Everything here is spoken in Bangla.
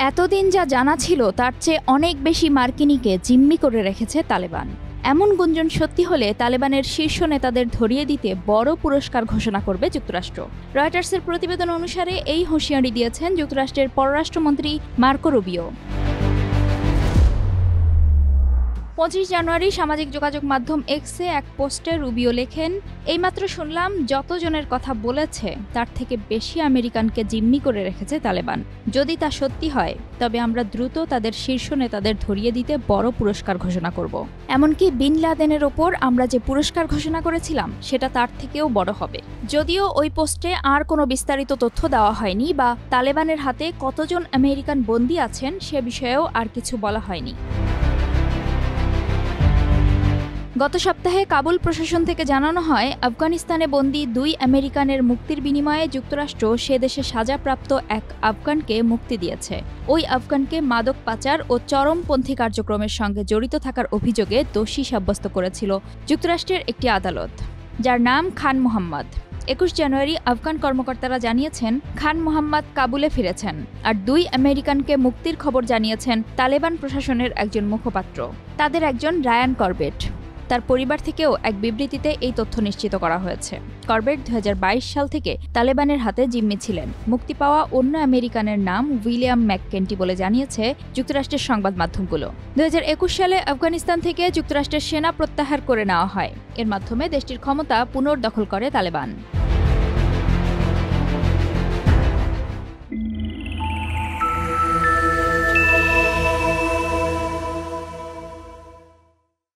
এতদিন যা জানা ছিল তার চেয়ে অনেক বেশি মার্কিনীকে জিম্মি করে রেখেছে তালেবান। এমন গুঞ্জন সত্যি হলে তালেবানের শীর্ষ নেতাদের ধরিয়ে দিতে বড় পুরস্কার ঘোষণা করবে যুক্তরাষ্ট্র। রয়টার্সের প্রতিবেদন অনুসারে এই হুঁশিয়ারি দিয়েছেন যুক্তরাষ্ট্রের পররাষ্ট্রমন্ত্রী মার্কো রুবিও। 25 জানুয়ারি সামাজিক যোগাযোগ মাধ্যম এক্সে এক পোস্টে রুবিও লেখেন, এইমাত্র শুনলাম যতজনের কথা বলেছে তার থেকে বেশি আমেরিকানকে জিম্মি করে রেখেছে তালেবান। যদি তা সত্যি হয় তবে আমরা দ্রুত তাদের শীর্ষ নেতাদের ধরিয়ে দিতে বড় পুরস্কার ঘোষণা করব। এমনকি বিন লাদেনের ওপর আমরা যে পুরস্কার ঘোষণা করেছিলাম সেটা তার থেকেও বড় হবে। যদিও ওই পোস্টে আর কোনো বিস্তারিত তথ্য দেওয়া হয়নি বা তালেবানের হাতে কতজন আমেরিকান বন্দী আছেন সে বিষয়েও আর কিছু বলা হয়নি। গত সপ্তাহে কাবুল প্রশাসন থেকে জানানো হয়, আফগানিস্তানে বন্দী 2 আমেরিকানের মুক্তির বিনিময়ে যুক্তরাষ্ট্র সে দেশে সাজাপ্রাপ্ত এক আফগানকে মুক্তি দিয়েছে। ওই আফগানকে মাদক পাচার ও চরমপন্থী কার্যক্রমের সঙ্গে জড়িত থাকার অভিযোগে দোষী সাব্যস্ত করেছিল যুক্তরাষ্ট্রের একটি আদালত, যার নাম খান মোহাম্মদ। 21 জানুয়ারি আফগান কর্মকর্তারা জানিয়েছেন খান মোহাম্মদ কাবুলে ফিরেছেন, আর 2 আমেরিকানকে মুক্তির খবর জানিয়েছেন তালেবান প্রশাসনের একজন মুখপাত্র। তাদের একজন রায়ান করবেট। তার পরিবার থেকেও এক বিবৃতিতে এই তথ্য নিশ্চিত করা হয়েছে। করবেট 2022 সাল থেকে তালেবানের হাতে জিম্মি ছিলেন। মুক্তি পাওয়া অন্য আমেরিকানের নাম উইলিয়াম ম্যাককেন্টি বলে জানিয়েছে যুক্তরাষ্ট্রের সংবাদ মাধ্যমগুলো। 2021 সালে আফগানিস্তান থেকে যুক্তরাষ্ট্রের সেনা প্রত্যাহার করে নেওয়া হয়। এর মাধ্যমে দেশটির ক্ষমতা পুনর্দখল করে তালেবান।